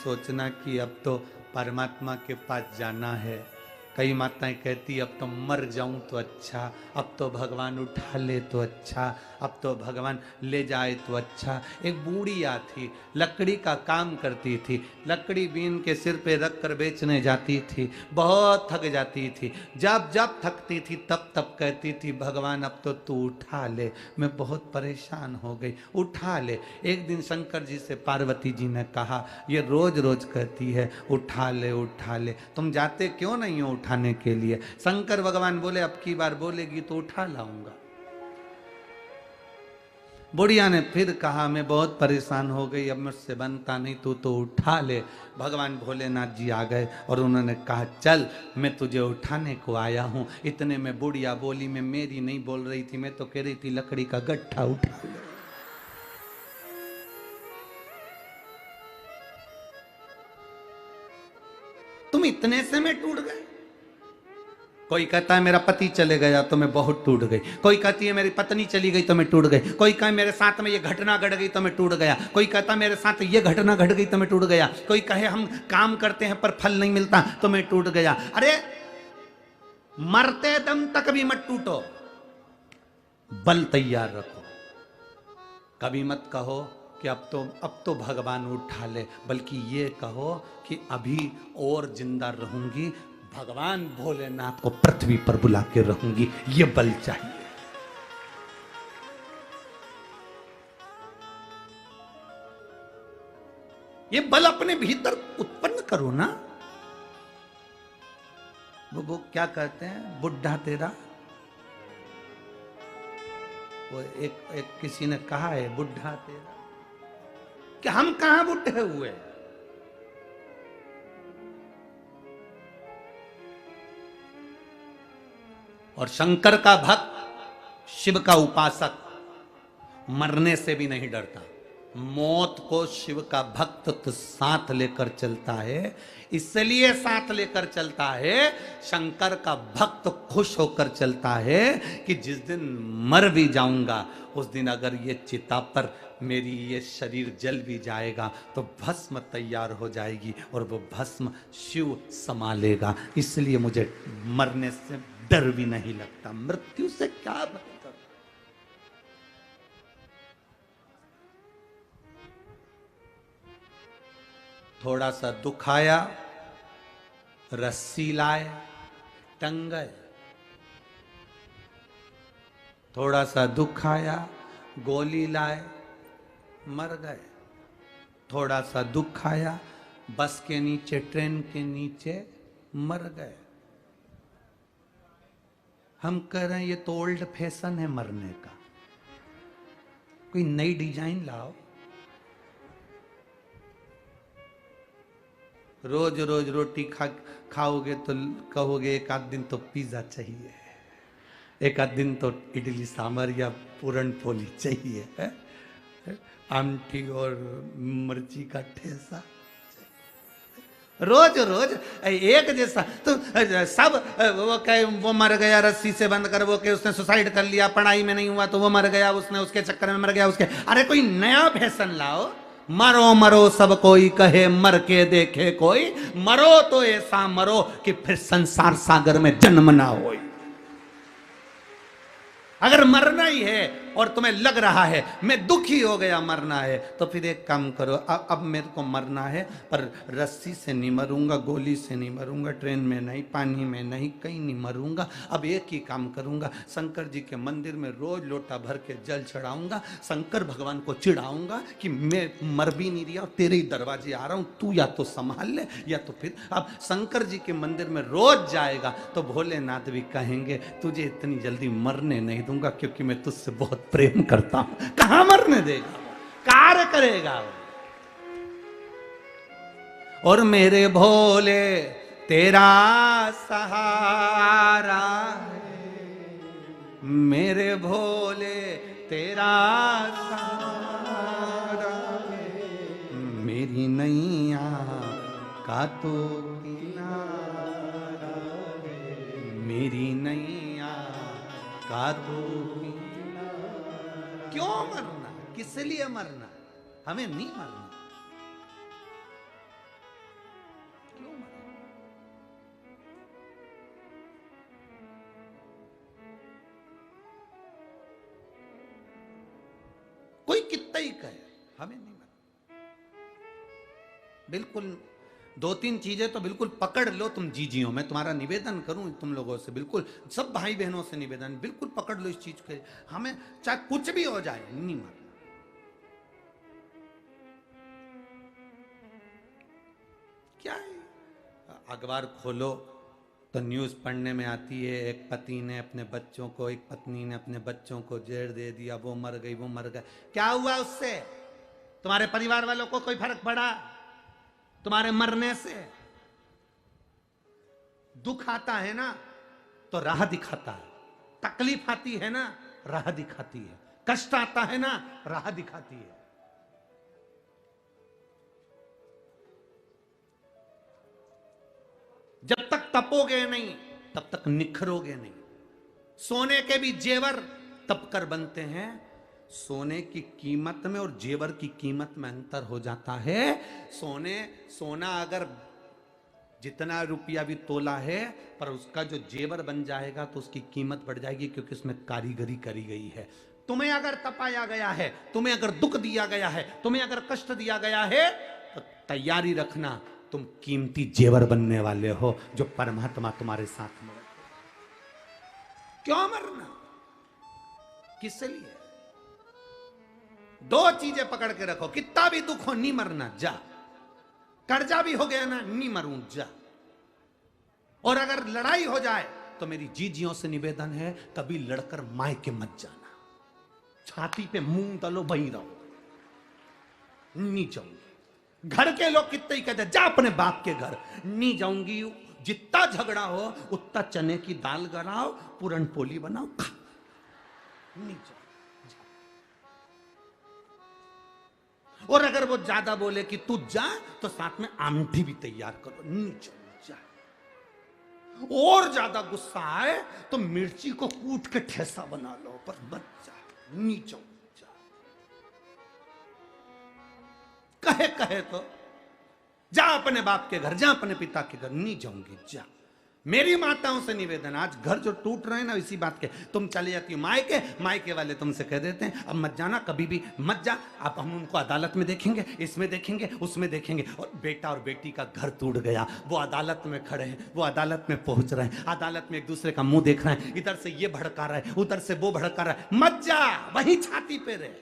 सोचना कि अब तो परमात्मा के पास जाना है। कई माताएं कहती अब तो मर जाऊं तो अच्छा, अब तो भगवान उठा ले तो अच्छा, अब तो भगवान ले जाए तो अच्छा। एक बूढ़िया थी, लकड़ी का काम करती थी, लकड़ी बीन के सिर पे रख कर बेचने जाती थी, बहुत थक जाती थी। जब जब थकती थी तब तब कहती थी भगवान अब तो तू उठा ले, मैं बहुत परेशान हो गई, उठा ले। एक दिन शंकर जी से पार्वती जी ने कहा ये रोज रोज कहती है उठा ले उठा ले, तुम जाते क्यों नहीं हो उठाने के लिए? शंकर भगवान बोले अब की बार बोलेगी तो उठा लाऊंगा। बुढ़िया ने फिर कहा मैं बहुत परेशान हो गई, अब मुझसे बनता नहीं, तू तो उठा ले। भगवान भोलेनाथ जी आ गए और उन्होंने कहा चल मैं तुझे उठाने को आया हूं। इतने में बुढ़िया बोली, मैं मेरी नहीं बोल रही थी, मैं तो कह रही थी लकड़ी का गट्ठा उठा ले। तुम इतने से में टूट गए? कोई कहता है मेरा पति चले गया तो मैं बहुत टूट गई, कोई कहती है मेरी पत्नी चली गई तो मैं टूट गई, कोई कहे मेरे साथ में ये घटना घट गई तो मैं टूट गया, कोई कहता मेरे साथ ये घटना घट गई तो मैं टूट गया, कोई कहे हम काम करते हैं पर फल नहीं मिलता तो मैं टूट गया। अरे मरते दम तक भी मत टूटो, बल तैयार रखो। कभी मत कहो कि अब तो भगवान उठा ले, बल्कि ये कहो कि अभी और जिंदा रहूंगी, भगवान भोलेनाथ को पृथ्वी पर बुला के रहूंगी, ये बल चाहिए। ये बल अपने भीतर उत्पन्न करो ना। वो क्या कहते हैं, बुढ़ा तेरा, वो एक किसी ने कहा है बुढ़ा तेरा, कि हम कहां बुढ़े हुए? और शंकर का भक्त, शिव का उपासक मरने से भी नहीं डरता। मौत को शिव का भक्त तो साथ लेकर चलता है, इसलिए साथ लेकर चलता है, शंकर का भक्त खुश होकर चलता है कि जिस दिन मर भी जाऊंगा उस दिन अगर ये चिता पर मेरी ये शरीर जल भी जाएगा तो भस्म तैयार हो जाएगी और वो भस्म शिव संभालेगा, इसलिए मुझे मरने से डर भी नहीं लगता। मृत्यु से क्या मतलब? थोड़ा सा दुख आया, रस्सी लाए, टंग गए। थोड़ा सा दुख आया, गोली लाए, मर गए। थोड़ा सा दुख आया, बस के नीचे, ट्रेन के नीचे मर गए। हम कह रहे हैं ये तो ओल्ड फैशन है मरने का, कोई नई डिजाइन लाओ। रोज रोज रोटी खाओगे तो कहोगे एक आध दिन तो पिज्जा चाहिए, एक आध दिन तो इडली सांभर या पूरन पोली चाहिए है? आमटी और मिर्ची का ठेसा, रोज रोज एक जैसा। तो सब वो कहे वो मर गया रस्सी से बंद कर, वो कहे उसने सुसाइड कर लिया, पढ़ाई में नहीं हुआ तो वो मर गया, उसने उसके चक्कर में मर गया उसके। अरे कोई नया फैशन लाओ। मरो मरो सब कोई कहे, मर के देखे कोई, मरो तो ऐसा मरो कि फिर संसार सागर में जन्म ना हो। अगर मरना ही है और तुम्हें लग रहा है मैं दुखी हो गया मरना है, तो फिर एक काम करो, अब मेरे को मरना है पर रस्सी से नहीं मरूंगा, गोली से नहीं मरूंगा, ट्रेन में नहीं, पानी में नहीं, कहीं नहीं मरूंगा। अब एक ही काम करूंगा, शंकर जी के मंदिर में रोज लोटा भर के जल चढ़ाऊंगा, शंकर भगवान को चिढ़ाऊंगा कि मैं मर भी नहीं रहा, तेरे ही दरवाजे आ रहा हूं, तू या तो संभाल ले या तो फिर। अब शंकर जी के मंदिर में रोज जाएगा तो भोलेनाथ भी कहेंगे तुझे इतनी जल्दी मरने नहीं दूंगा क्योंकि मैं तुझसे बहुत प्रेम करता हूं। कहां मरने देगा, कार्य करेगा। और मेरे भोले तेरा सहारा है, मेरे भोले तेरा सहारा है, मेरी नैया का तो किनारा है, मेरी नैया का तो। क्यों मरना, किस लिए मरना? हमें नहीं मरना। कोई कितना ही कहे, हमें नहीं मरना। बिल्कुल 2-3 चीजें तो बिल्कुल पकड़ लो तुम जीजियो। मैं तुम्हारा निवेदन करूं तुम लोगों से, बिल्कुल सब भाई बहनों से निवेदन, बिल्कुल पकड़ लो इस चीज के। हमें चाहे कुछ भी हो जाए, नहीं मरना। क्या है, अखबार खोलो तो न्यूज पढ़ने में आती है, एक पति ने अपने बच्चों को, एक पत्नी ने अपने बच्चों को जहर दे दिया, वो मर गई, वो मर गए। क्या हुआ उससे? तुम्हारे परिवार वालों को कोई फर्क पड़ा तुम्हारे मरने से? दुख आता है ना तो राह दिखाता है, तकलीफ आती है ना राह दिखाती है, कष्ट आता है ना राह दिखाती है। जब तक तपोगे नहीं तब तक निखरोगे नहीं। सोने के भी जेवर तप कर बनते हैं। सोने की कीमत में और जेवर की कीमत में अंतर हो जाता है। सोना अगर जितना रुपया भी तोला है, पर उसका जो जेवर बन जाएगा तो उसकी कीमत बढ़ जाएगी, क्योंकि उसमें कारीगरी करी गई है। तुम्हें अगर तपाया गया है, तुम्हें अगर दुख दिया गया है, तुम्हें अगर कष्ट दिया गया है, तो तैयारी रखना, तुम कीमती जेवर बनने वाले हो, जो परमात्मा तुम्हारे साथ में। क्यों मरना? किसके लिए? 2 चीजें पकड़ के रखो, कितना भी दुख हो नहीं मरना, जा। कर्जा भी हो गया ना, नहीं मरूं, जा। और अगर लड़ाई हो जाए तो मेरी जीजियों से निवेदन है, कभी लड़कर मायके मत जाना। छाती पे मुंह डालो, वहीं रहो, नहीं जाऊंगी। घर के लोग कितने ही कहते जा अपने बाप के घर, नहीं जाऊंगी। जितना झगड़ा हो उतना चने की दाल गलाओ, पूरन पोली बनाओ, खा, नहीं जाऊंगी। और अगर वो ज्यादा बोले कि तू जा, तो साथ में आमठी भी तैयार करो, नहीं जाऊंगी, जा। और ज्यादा गुस्सा आए तो मिर्ची को कूट के ठेसा बना लो, पर मत जा, नहीं जाऊंगी। कहे तो जा अपने बाप के घर, जा अपने पिता के घर, नहीं जाऊंगी, जा। मेरी माताओं से निवेदन, आज घर जो टूट रहे हैं ना इसी बात के, तुम चले जाती हो मायके, मायके वाले तुमसे कह देते हैं अब मत जाना, कभी भी मत जा। अब हम उनको अदालत में देखेंगे, इसमें देखेंगे, उसमें देखेंगे। और बेटा और बेटी का घर टूट गया, वो अदालत में खड़े हैं, वो अदालत में पहुंच रहे हैं, अदालत में एक दूसरे का मुंह देख रहे हैं, इधर से ये भड़का रहा है, उधर से वो भड़का रहा है। मत जा, वही छाती पे रहे,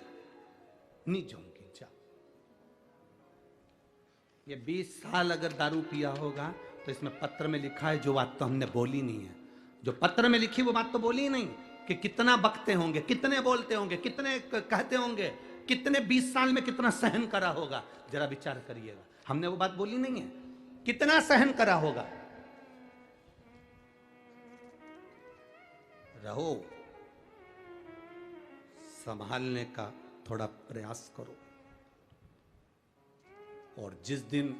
नहीं जाऊंगी, जा। ये 20 साल अगर दारू पिया होगा तो इसमें पत्र में लिखा है जो बात तो हमने बोली नहीं है, जो पत्र में लिखी वो बात तो बोली नहीं, कि कितना बकते होंगे, कितने बोलते होंगे, कितने कहते होंगे, कितने 20 साल में कितना सहन करा होगा, जरा विचार करिएगा। हमने वो बात बोली नहीं है, कितना सहन करा होगा। रहो, संभालने का थोड़ा प्रयास करो, और जिस दिन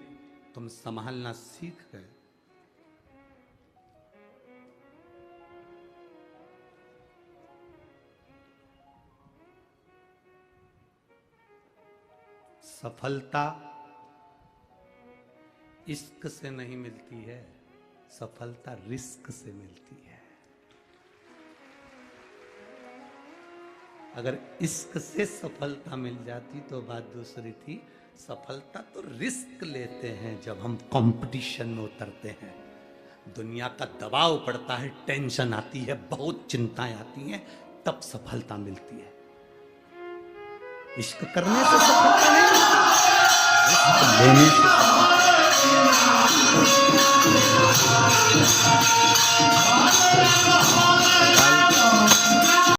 तुम संभालना सीख गए, सफलता इश्क से नहीं मिलती है, सफलता रिस्क से मिलती है। अगर इश्क से सफलता मिल जाती तो बात दूसरी थी। सफलता तो रिस्क लेते हैं जब हम कंपटीशन में उतरते हैं, दुनिया का दबाव पड़ता है, टेंशन आती है, बहुत चिंताएं आती हैं, तब सफलता मिलती है। इश्क करने से सफलता नहीं मिलती, रिस्क लेने से सफलता।